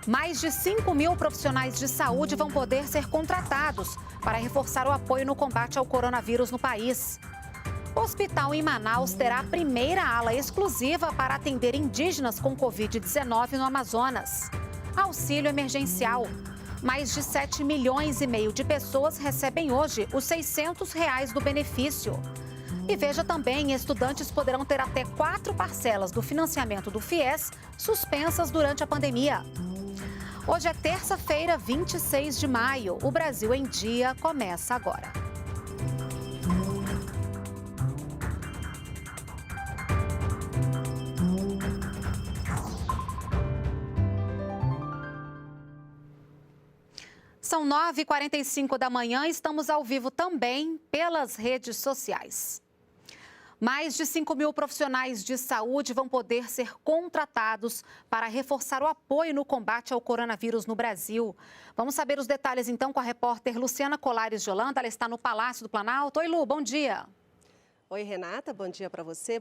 Mais de 5 mil profissionais de saúde vão poder ser contratados para reforçar o apoio no combate ao coronavírus no país. O hospital em Manaus terá a primeira ala exclusiva para atender indígenas com Covid-19 no Amazonas. Auxílio emergencial. Mais de 7 milhões e meio de pessoas recebem hoje os R$ 600 do benefício. E veja também, estudantes poderão ter até 4 parcelas do financiamento do FIES suspensas durante a pandemia. Hoje é terça-feira, 26 de maio. O Brasil em Dia começa agora. São 9h45 da manhã e estamos ao vivo também pelas redes sociais. Mais de 5 mil profissionais de saúde vão poder ser contratados para reforçar o apoio no combate ao coronavírus no Brasil. Vamos saber os detalhes então com a repórter Luciana Colares de Holanda. Ela está no Palácio do Planalto. Oi, Lu, bom dia. Oi, Renata, bom dia para você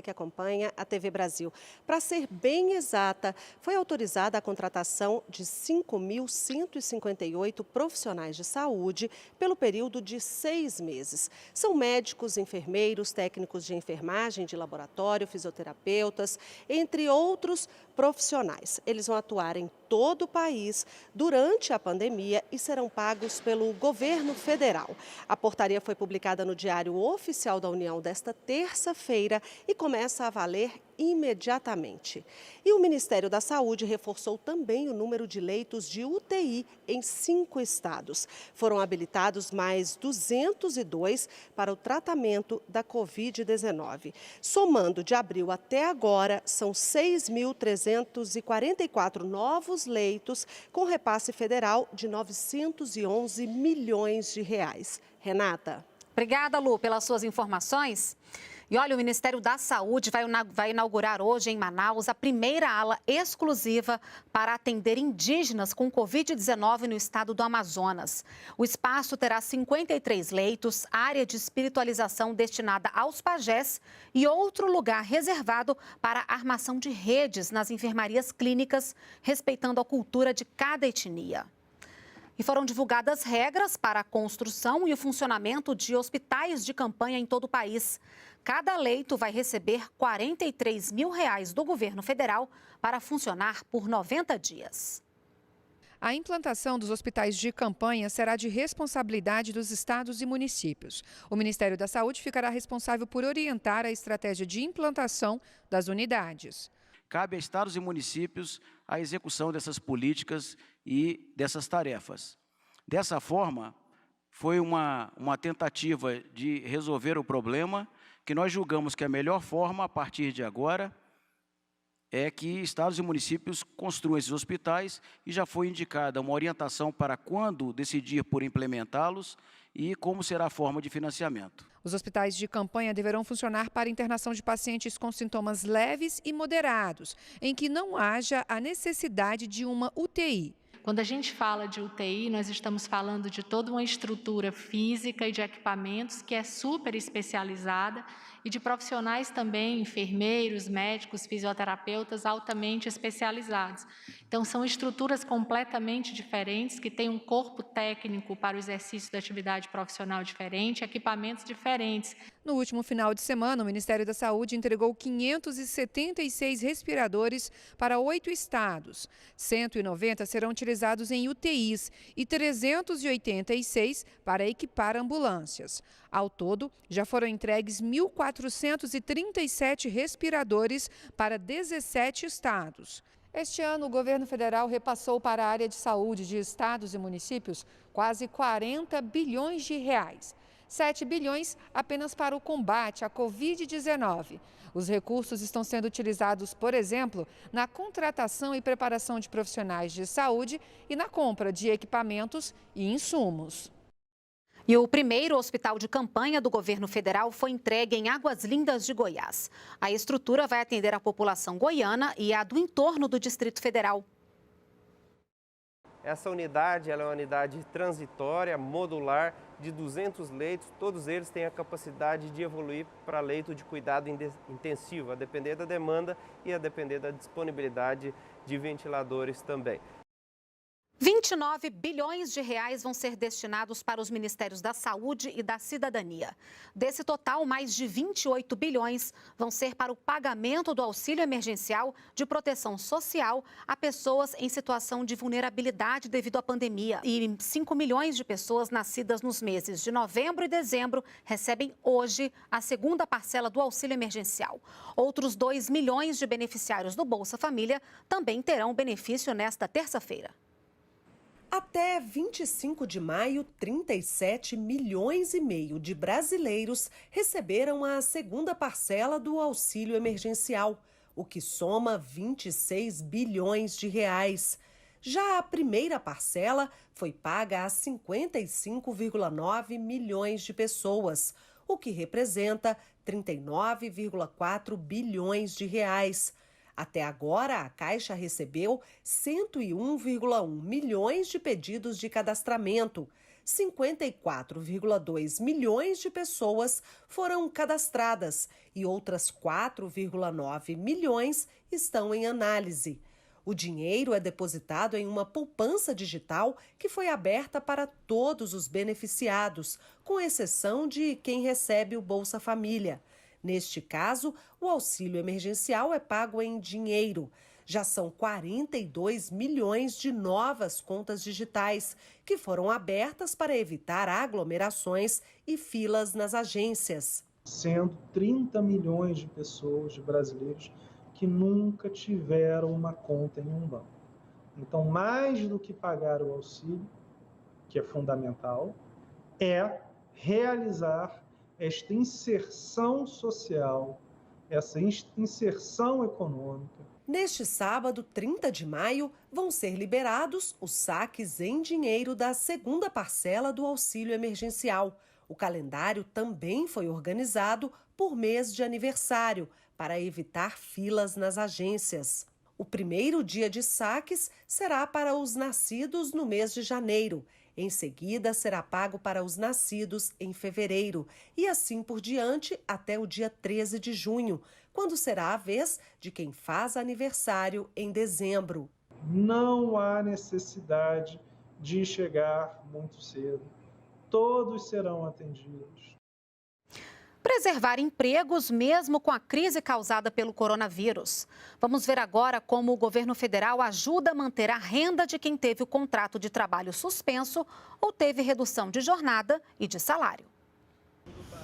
que acompanha a TV Brasil. Para ser bem exata, foi autorizada a contratação de 5.158 profissionais de saúde pelo período de 6 meses. São médicos, enfermeiros, técnicos de enfermagem, de laboratório, fisioterapeutas, entre outros profissionais. Eles vão atuar em todo o país durante a pandemia e serão pagos pelo governo federal. A portaria foi publicada no Diário Oficial da União desta terça-feira e começa a valer imediatamente. E o Ministério da Saúde reforçou também o número de leitos de UTI em 5 estados. Foram habilitados mais 202 para o tratamento da Covid-19. Somando de abril até agora, são 6.344 novos leitos com repasse federal de 911 milhões de reais. Renata. Obrigada, Lu, pelas suas informações. E olha, o Ministério da Saúde vai inaugurar hoje em Manaus a primeira ala exclusiva para atender indígenas com Covid-19 no estado do Amazonas. O espaço terá 53 leitos, área de espiritualização destinada aos pajés e outro lugar reservado para a armação de redes nas enfermarias clínicas, respeitando a cultura de cada etnia. E foram divulgadas regras para a construção e o funcionamento de hospitais de campanha em todo o país. Cada leito vai receber R$ 43 mil do governo federal para funcionar por 90 dias. A implantação dos hospitais de campanha será de responsabilidade dos estados e municípios. O Ministério da Saúde ficará responsável por orientar a estratégia de implantação das unidades. Cabe a estados e municípios a execução dessas políticas e dessas tarefas. Dessa forma, foi uma tentativa de resolver o problema que nós julgamos que a melhor forma, a partir de agora, é que estados e municípios construam esses hospitais e já foi indicada uma orientação para quando decidir por implementá-los e como será a forma de financiamento. Os hospitais de campanha deverão funcionar para internação de pacientes com sintomas leves e moderados, em que não haja a necessidade de uma UTI. Quando a gente fala de UTI, nós estamos falando de toda uma estrutura física e de equipamentos que é super especializada e de profissionais também, enfermeiros, médicos, fisioterapeutas altamente especializados. Então, são estruturas completamente diferentes, que têm um corpo técnico para o exercício da atividade profissional diferente, equipamentos diferentes. No último final de semana, o Ministério da Saúde entregou 576 respiradores para 8 estados. 190 serão utilizados em UTIs e 386 para equipar ambulâncias. Ao todo, já foram entregues 1.437 respiradores para 17 estados. Este ano, o governo federal repassou para a área de saúde de estados e municípios quase 40 bilhões de reais. 7 bilhões apenas para o combate à Covid-19. Os recursos estão sendo utilizados, por exemplo, na contratação e preparação de profissionais de saúde e na compra de equipamentos e insumos. E o primeiro hospital de campanha do governo federal foi entregue em Águas Lindas de Goiás. A estrutura vai atender a população goiana e a do entorno do Distrito Federal. Essa unidade ela é uma unidade transitória, modular, de 200 leitos. Todos eles têm a capacidade de evoluir para leito de cuidado intensivo, a depender da demanda e a depender da disponibilidade de ventiladores também. 29 bilhões de reais vão ser destinados para os Ministérios da Saúde e da Cidadania. Desse total, mais de 28 bilhões vão ser para o pagamento do auxílio emergencial de proteção social a pessoas em situação de vulnerabilidade devido à pandemia. E 5 milhões de pessoas nascidas nos meses de novembro e dezembro recebem hoje a segunda parcela do auxílio emergencial. Outros 2 milhões de beneficiários do Bolsa Família também terão benefício nesta terça-feira. Até 25 de maio, 37 milhões e meio de brasileiros receberam a segunda parcela do auxílio emergencial, o que soma 26 bilhões de reais. Já a primeira parcela foi paga a 55,9 milhões de pessoas, o que representa 39,4 bilhões de reais. Até agora, a Caixa recebeu 101,1 milhões de pedidos de cadastramento. 54,2 milhões de pessoas foram cadastradas e outras 4,9 milhões estão em análise. O dinheiro é depositado em uma poupança digital que foi aberta para todos os beneficiados, com exceção de quem recebe o Bolsa Família. Neste caso, o auxílio emergencial é pago em dinheiro. Já são 42 milhões de novas contas digitais que foram abertas para evitar aglomerações e filas nas agências. Sendo 30 milhões de pessoas, de brasileiros, que nunca tiveram uma conta em um banco. Então, mais do que pagar o auxílio, que é fundamental, é realizar esta inserção social, essa inserção econômica. Neste sábado, 30 de maio, vão ser liberados os saques em dinheiro da segunda parcela do auxílio emergencial. O calendário também foi organizado por mês de aniversário, para evitar filas nas agências. O primeiro dia de saques será para os nascidos no mês de janeiro. Em seguida, será pago para os nascidos em fevereiro e assim por diante até o dia 13 de junho, quando será a vez de quem faz aniversário em dezembro. Não há necessidade de chegar muito cedo. Todos serão atendidos. Preservar empregos mesmo com a crise causada pelo coronavírus. Vamos ver agora como o governo federal ajuda a manter a renda de quem teve o contrato de trabalho suspenso ou teve redução de jornada e de salário.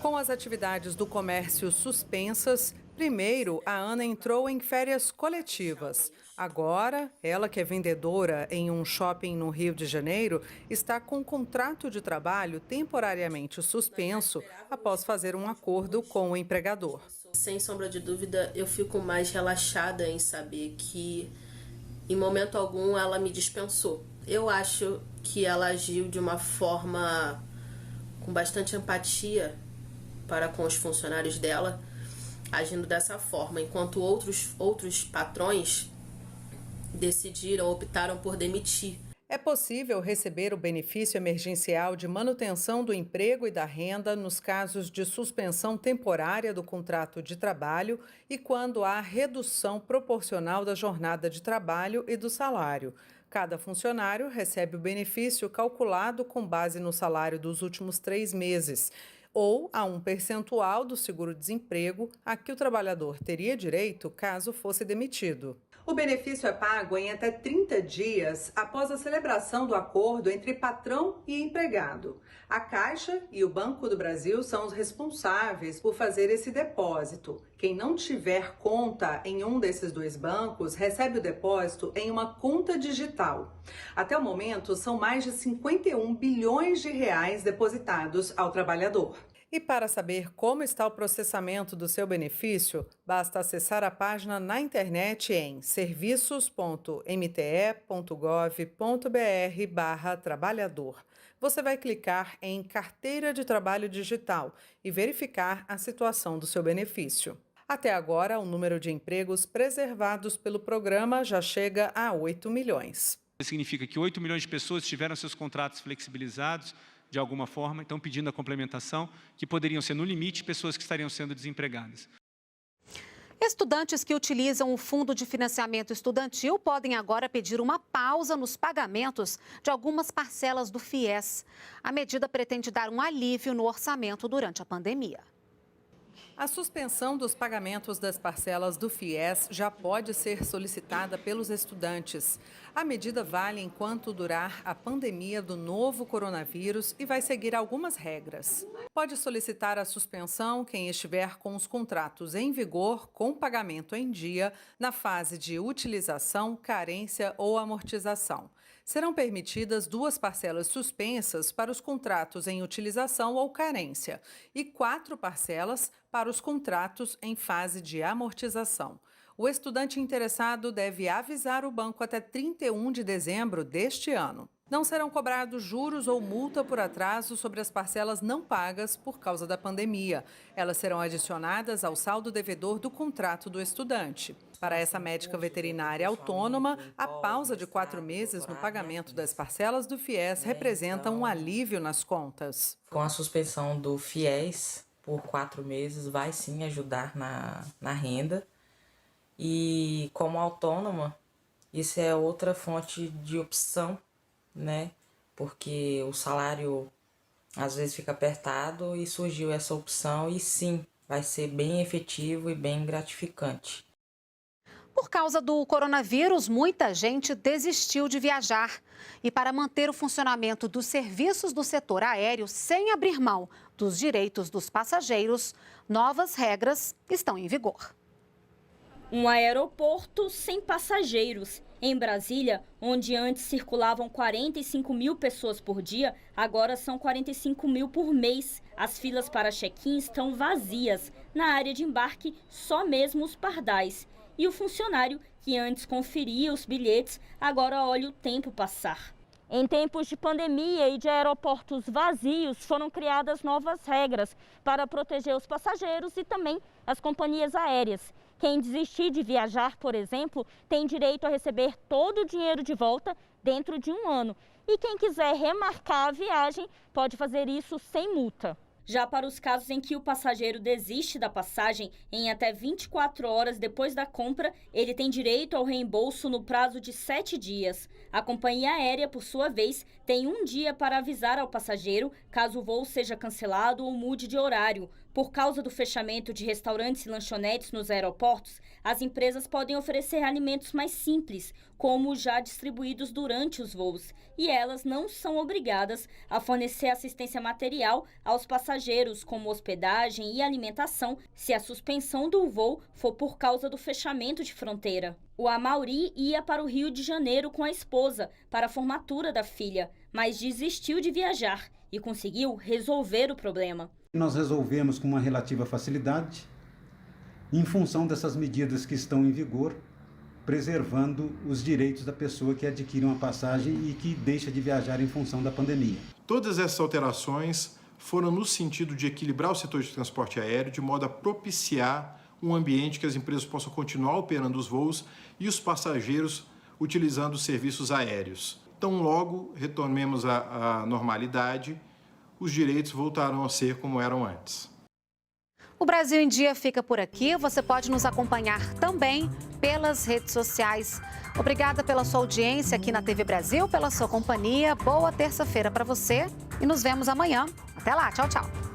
Com as atividades do comércio suspensas, primeiro a Ana entrou em férias coletivas. Agora, ela que é vendedora em um shopping no Rio de Janeiro, está com um contrato de trabalho temporariamente suspenso após fazer um acordo com o empregador. Sem sombra de dúvida, eu fico mais relaxada em saber que, em momento algum, ela me dispensou. Eu acho que ela agiu de uma forma com bastante empatia para com os funcionários dela, agindo dessa forma, enquanto outros patrões optaram por demitir. É possível receber o benefício emergencial de manutenção do emprego e da renda nos casos de suspensão temporária do contrato de trabalho e quando há redução proporcional da jornada de trabalho e do salário. Cada funcionário recebe o benefício calculado com base no salário dos últimos 3 meses. Ou a um percentual do seguro-desemprego a que o trabalhador teria direito caso fosse demitido. O benefício é pago em até 30 dias após a celebração do acordo entre patrão e empregado. A Caixa e o Banco do Brasil são os responsáveis por fazer esse depósito. Quem não tiver conta em um desses 2 bancos recebe o depósito em uma conta digital. Até o momento, são mais de 51 bilhões de reais depositados ao trabalhador. E para saber como está o processamento do seu benefício, basta acessar a página na internet em serviços.mte.gov.br/trabalhador. Você vai clicar em Carteira de Trabalho Digital e verificar a situação do seu benefício. Até agora, o número de empregos preservados pelo programa já chega a 8 milhões. Significa que 8 milhões de pessoas tiveram seus contratos flexibilizados de alguma forma, estão pedindo a complementação, que poderiam ser, no limite, pessoas que estariam sendo desempregadas. Estudantes que utilizam o Fundo de Financiamento Estudantil podem agora pedir uma pausa nos pagamentos de algumas parcelas do FIES. A medida pretende dar um alívio no orçamento durante a pandemia. A suspensão dos pagamentos das parcelas do FIES já pode ser solicitada pelos estudantes. A medida vale enquanto durar a pandemia do novo coronavírus e vai seguir algumas regras. Pode solicitar a suspensão quem estiver com os contratos em vigor com pagamento em dia na fase de utilização, carência ou amortização. Serão permitidas 2 parcelas suspensas para os contratos em utilização ou carência e 4 parcelas para os contratos em fase de amortização. O estudante interessado deve avisar o banco até 31 de dezembro deste ano. Não serão cobrados juros ou multa por atraso sobre as parcelas não pagas por causa da pandemia. Elas serão adicionadas ao saldo devedor do contrato do estudante. Para essa médica veterinária autônoma, a pausa de 4 meses no pagamento das parcelas do FIES representa um alívio nas contas. Com a suspensão do FIES por 4 meses, vai sim ajudar na renda. E como autônoma, isso é outra fonte de opção, né? Porque o salário às vezes fica apertado e surgiu essa opção e sim, vai ser bem efetivo e bem gratificante. Por causa do coronavírus, muita gente desistiu de viajar. E para manter o funcionamento dos serviços do setor aéreo sem abrir mão dos direitos dos passageiros, novas regras estão em vigor. Um aeroporto sem passageiros. Em Brasília, onde antes circulavam 45 mil pessoas por dia, agora são 45 mil por mês. As filas para check-in estão vazias. Na área de embarque, só mesmo os pardais. E o funcionário, que antes conferia os bilhetes, agora olha o tempo passar. Em tempos de pandemia e de aeroportos vazios, foram criadas novas regras para proteger os passageiros e também as companhias aéreas. Quem desistir de viajar, por exemplo, tem direito a receber todo o dinheiro de volta dentro de 1 ano. E quem quiser remarcar a viagem pode fazer isso sem multa. Já para os casos em que o passageiro desiste da passagem em até 24 horas depois da compra, ele tem direito ao reembolso no prazo de 7 dias. A companhia aérea, por sua vez, tem 1 dia para avisar ao passageiro caso o voo seja cancelado ou mude de horário. Por causa do fechamento de restaurantes e lanchonetes nos aeroportos, as empresas podem oferecer alimentos mais simples, como os já distribuídos durante os voos, e elas não são obrigadas a fornecer assistência material aos passageiros, como hospedagem e alimentação, se a suspensão do voo for por causa do fechamento de fronteira. O Amauri ia para o Rio de Janeiro com a esposa para a formatura da filha, mas desistiu de viajar e conseguiu resolver o problema. Nós resolvemos com uma relativa facilidade, em função dessas medidas que estão em vigor, preservando os direitos da pessoa que adquire uma passagem e que deixa de viajar em função da pandemia. Todas essas alterações foram no sentido de equilibrar o setor de transporte aéreo de modo a propiciar um ambiente que as empresas possam continuar operando os voos e os passageiros utilizando os serviços aéreos. Então, logo retornemos à normalidade, os direitos voltarão a ser como eram antes. O Brasil em Dia fica por aqui. Você pode nos acompanhar também pelas redes sociais. Obrigada pela sua audiência aqui na TV Brasil, pela sua companhia. Boa terça-feira para você e nos vemos amanhã. Até lá, tchau, tchau.